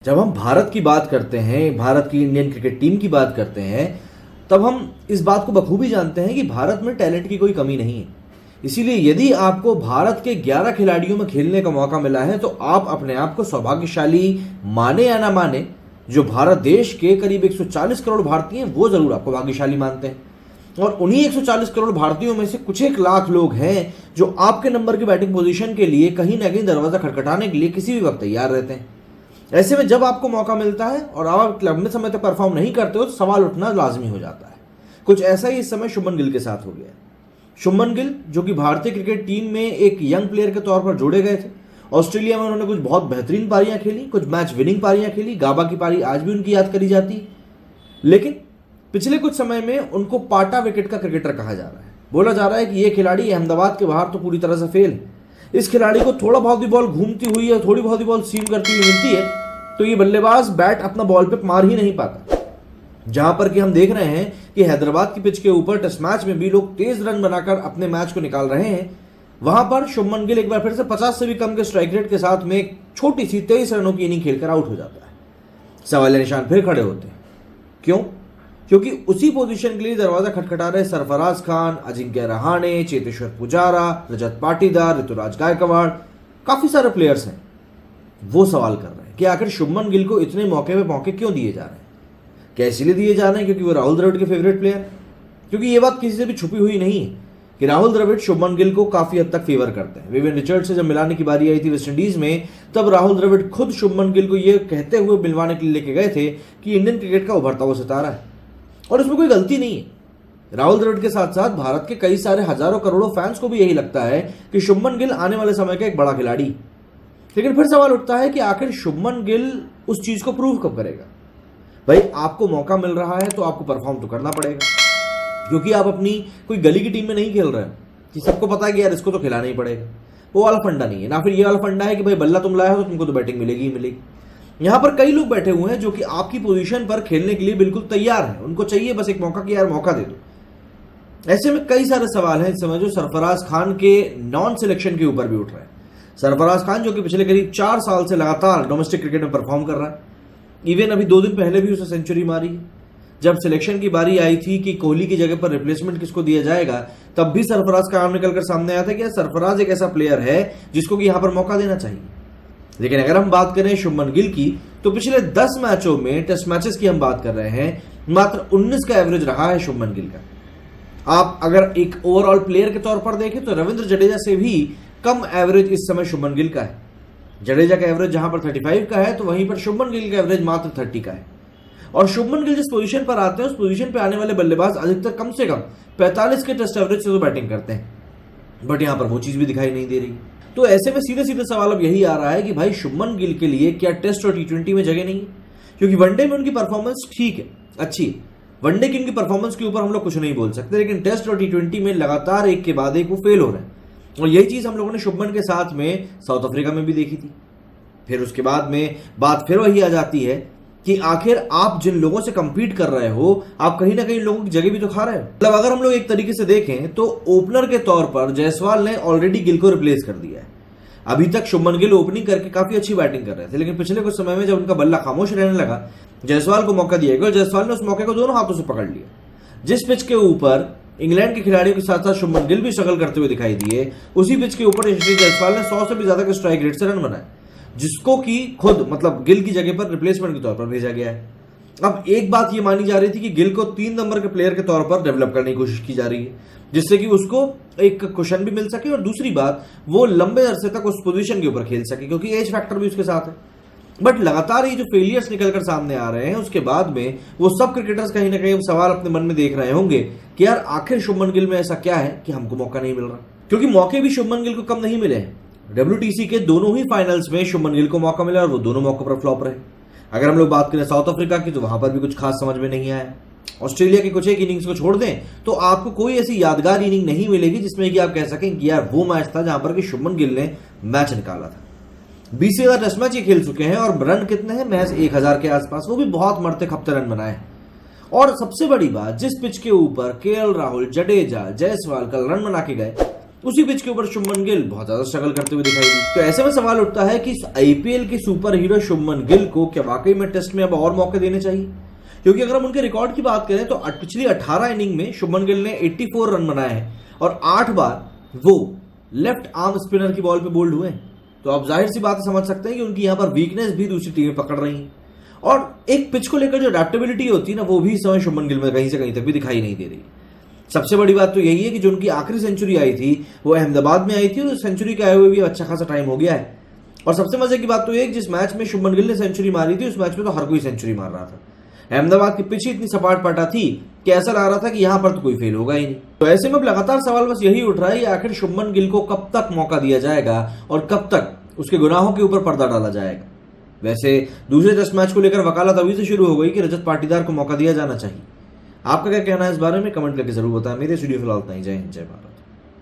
जब हम भारत की बात करते हैं, भारत की इंडियन क्रिकेट टीम की बात करते हैं, तब हम इस बात को बखूबी जानते हैं कि भारत में टैलेंट की कोई कमी नहीं है। इसीलिए यदि आपको भारत के 11 खिलाड़ियों में खेलने का मौका मिला है तो आप अपने आप को सौभाग्यशाली माने या ना माने, जो भारत देश के करीब 140 करोड़ भारतीय हैं वो जरूर आपको भाग्यशाली मानते हैं। और उन्हीं 140 करोड़ भारतीयों में से कुछ एक लाख लोग हैं जो आपके नंबर की बैटिंग पोजीशन के लिए कहीं ना कहीं दरवाजा खटखटाने के लिए किसी भी वक्त तैयार रहते हैं। ऐसे में जब आपको मौका मिलता है और आप लंबे समय तक परफॉर्म नहीं करते हो तो सवाल उठना लाजमी हो जाता है। कुछ ऐसा ही इस समय शुभमन गिल के साथ हो गया है। शुभमन गिल जो कि भारतीय क्रिकेट टीम में एक यंग प्लेयर के तौर पर जोड़े गए थे, ऑस्ट्रेलिया में उन्होंने कुछ बहुत बेहतरीन पारियां खेली, कुछ मैच विनिंग पारियां खेली, गाबा की पारी आज भी उनकी याद करी जाती है। लेकिन पिछले कुछ समय में उनको पाटा विकेट का क्रिकेटर कहा जा रहा है। बोला जा रहा है कि ये खिलाड़ी अहमदाबाद के बाहर तो पूरी तरह से फेल है। इस खिलाड़ी को थोड़ा बहुत भी बॉल घूमती हुई है, थोड़ी बहुत भी बॉल सीम करती हुई मिलती है तो ये बल्लेबाज बैट अपना बॉल पे मार ही नहीं पाता। जहां पर कि हम देख रहे हैं कि हैदराबाद की पिच के ऊपर टेस्ट मैच में भी लोग तेज रन बनाकर अपने मैच को निकाल रहे हैं, वहां पर शुभमन गिल एक बार फिर से 50 से भी कम के स्ट्राइक रेट के साथ में एक छोटी सी 23 रनों की इनिंग खेलकर आउट हो जाता है। सवाल निशान फिर खड़े होते हैं, क्यों? क्योंकि उसी पोजीशन के लिए दरवाजा खटखटा रहे सरफराज खान, अजिंक्य रहाणे, चेतेश्वर पुजारा, रजत पाटीदार, ऋतुराज गायकवाड़, काफी सारे प्लेयर्स हैं। वो सवाल कर रहे हैं कि आखिर शुभमन गिल को इतने मौके पे मौके क्यों दिए जा रहे हैं? क्या इसलिए दिए जा रहे हैं क्योंकि वो राहुल द्रविड़ के फेवरेट प्लेयर? क्योंकि ये बात किसी से भी छुपी हुई नहीं है कि राहुल द्रविड़ शुभमन गिल को काफी हद तक फेवर करते हैं। विवियन रिचर्ड से जब मिलाने की बारी आई थी वेस्टइंडीज में, तब राहुल द्रविड़ खुद शुभमन गिल को यह कहते हुए मिलवाने के लिए लेके गए थे कि इंडियन क्रिकेट का उभरता हुआ सितारा है और इसमें कोई गलती नहीं है। राहुल द्रविड़ के साथ साथ भारत के कई सारे हजारों करोड़ों फैंस को भी यही लगता है कि शुभमन गिल आने वाले समय का एक बड़ा खिलाड़ी। लेकिन फिर सवाल उठता है कि आखिर शुभमन गिल उस चीज को प्रूव कब करेगा? भाई, आपको मौका मिल रहा है तो आपको परफॉर्म तो करना पड़ेगा, क्योंकि आप अपनी कोई गली की टीम में नहीं खेल रहे हो कि सबको पता है कि यार इसको तो खिलाना ही पड़ेगा। वो वाला फंडा नहीं है ना। फिर ये वाला फंडा है कि भाई बल्ला तुम लाया हो तो तुमको तो बैटिंग मिलेगी ही मिलेगी। यहां पर कई लोग बैठे हुए हैं जो कि आपकी पोजीशन पर खेलने के लिए बिल्कुल तैयार हैं। उनको चाहिए बस एक मौका कि यार मौका दे दो। ऐसे में कई सारे सवाल हैं इस समय जो सरफराज खान के नॉन सिलेक्शन के ऊपर भी उठ रहे हैं। सरफराज खान जो कि पिछले करीब 4 साल से लगातार डोमेस्टिक क्रिकेट में परफॉर्म कर रहा है। इवन अभी 2 दिन पहले भी उसे सेंचुरी मारी। जब सिलेक्शन की बारी आई थी कि कोहली की जगह पर रिप्लेसमेंट किसको दिया जाएगा, तब भी सरफराज का नाम निकलकर सामने आया था कि सरफराज एक ऐसा प्लेयर है जिसको कि यहां पर मौका देना चाहिए। लेकिन अगर हम बात करें शुभमन गिल की, तो पिछले 10 मैचों में, टेस्ट मैचेस की हम बात कर रहे हैं, मात्र 19 का एवरेज रहा है शुभमन गिल का। आप अगर एक ओवरऑल प्लेयर के तौर पर देखें तो रविंद्र जडेजा से भी कम एवरेज इस समय शुभमन गिल का है। जडेजा का एवरेज जहां पर 35 का है तो वहीं पर शुभमन गिल का एवरेज मात्र 30 का है। और शुभमन गिल जिस पोजीशन पर आते हैं उस पोजीशन पर आने वाले बल्लेबाज अधिकतर कम से कम 45 के टेस्ट एवरेज से तो बैटिंग करते हैं, बट यहां पर वो चीज भी दिखाई नहीं दे रही। तो ऐसे में सीधे सीधे सवाल अब यही आ रहा है कि भाई शुभमन गिल के लिए क्या टेस्ट और T20 में जगह नहीं है? क्योंकि वनडे में उनकी परफॉर्मेंस ठीक है, अच्छी है। वनडे की उनकी परफॉर्मेंस के ऊपर हम लोग कुछ नहीं बोल सकते, लेकिन टेस्ट और T20 में लगातार एक के बाद एक वो फेल हो रहे हैं। और यही चीज हम लोगों ने शुभमन के साथ में साउथ अफ्रीका में भी देखी थी। फिर उसके बाद में बात फिर वही आ जाती है कि आखिर आप जिन लोगों से कंपीट कर रहे हो, आप कहीं ना कहीं लोगों की जगह भी तो खा रहे हो। मतलब अगर हम लोग एक तरीके से देखें तो ओपनर के तौर पर जायसवाल ने ऑलरेडी गिल को रिप्लेस कर दिया है। अभी तक शुभमन गिल ओपनिंग करके काफी अच्छी बैटिंग कर रहे थे, लेकिन पिछले कुछ समय में जब उनका बल्ला खामोश रहने लगा, जायसवाल को मौका दिया गया। जायसवाल ने उस मौके को दोनों हाथों से पकड़ लिया। जिस पिच के ऊपर इंग्लैंड के खिलाड़ियों के साथ साथ शुभमन गिल भी स्ट्रगल करते हुए दिखाई दिए, उसी पिच के ऊपर यशस्वी जायसवाल ने 100 से भी ज्यादा के स्ट्राइक रेट से रन बनाए, जिसको कि खुद मतलब गिल की जगह पर रिप्लेसमेंट के तौर पर भेजा गया है। अब एक बात ये मानी जा रही थी कि गिल को 3 नंबर के प्लेयर के तौर पर डेवलप करने की कोशिश की जा रही है, जिससे कि उसको एक कुशन भी मिल सके और दूसरी बात वो लंबे अरसे तक उस पोजीशन के ऊपर खेल सके, क्योंकि एज फैक्टर भी उसके साथ है। बट लगातार ये जो फेलियर्स निकलकर सामने आ रहे हैं, उसके बाद में वो सब क्रिकेटर्स कहीं ना कहीं सवाल अपने मन में देख रहे होंगे कि यार आखिर शुभमन गिल में ऐसा क्या है कि हमको मौका नहीं मिल रहा। क्योंकि मौके भी शुभमन गिल को कम नहीं मिले हैं। WTC के दोनों ही फाइनल्स में शुभमन गिल को मौका मिला और वो दोनों मौकों पर फ्लॉप रहे। अगर हम लोग बात करें साउथ अफ्रीका की, तो वहां पर भी कुछ खास समझ में नहीं आया। ऑस्ट्रेलिया की कुछ एक इनिंग्स को छोड़ दें तो आपको कोई ऐसी यादगार इनिंग नहीं मिलेगी जिसमें कि आप कह सकें कि यार वो मैच था जहां पर कि शुभमन गिल ने मैच निकाला था। 20 से ज्यादा टेस्ट मैच ये खेल चुके हैं और रन कितने हैं? महज 1000 के आसपास, वो भी बहुत मरते खपते रन बनाए। और सबसे बड़ी बात, जिस पिच के ऊपर KL राहुल, जडेजा, जायसवाल कल रन बना के गए, उसी पिच के ऊपर शुभमन गिल बहुत ज्यादा स्ट्रगल करते हुए दिखाई दी। तो ऐसे में सवाल उठता है कि इस आईपीएल के सुपर हीरो शुभमन गिल को क्या वाकई में टेस्ट में अब और मौके देने चाहिए? क्योंकि अगर हम उनके रिकॉर्ड की बात करें तो पिछली 18 इनिंग में शुभमन गिल ने 84 रन बनाए हैं और 8 बार वो लेफ्ट आर्म स्पिनर की बॉल पे बोल्ड हुए हैं। तो आप जाहिर सी बात समझ सकते हैं कि उनकी यहां पर वीकनेस भी दूसरी टीमें पकड़ रही हैं और एक पिच को लेकर जो अडेप्टेबिलिटी होती है ना, वो भी इस समय शुभमन गिल में कहीं से कहीं तक भी दिखाई नहीं दे रही। सबसे बड़ी बात तो यही है कि जो उनकी आखिरी सेंचुरी आई थी वो अहमदाबाद में आई थी और सेंचुरी के आए हुए भी अच्छा खासा टाइम हो गया है। और सबसे मजे की बात तो ये जिस मैच में शुभमन गिल ने सेंचुरी मारी थी उस मैच में तो हर कोई सेंचुरी मार रहा था। अहमदाबाद की पिच ही इतनी सपाट पाटा थी कि ऐसा लग रहा था कि यहां पर तो कोई फेल होगा ही नहीं। तो ऐसे में अब लगातार सवाल बस यही उठ रहा है कि आखिर शुभमन गिल को कब तक मौका दिया जाएगा और कब तक उसके गुनाहों के ऊपर पर्दा डाला जाएगा। वैसे दूसरे टेस्ट मैच को लेकर वकालत अभी से शुरू हो गई कि रजत पाटीदार को मौका दिया जाना चाहिए। आपका क्या कहना है इस बारे में? कमेंट करके जरूर बताएं। मेरे स्टूडियो फिलहाल इतना ही। जय हिंद, जय भारत।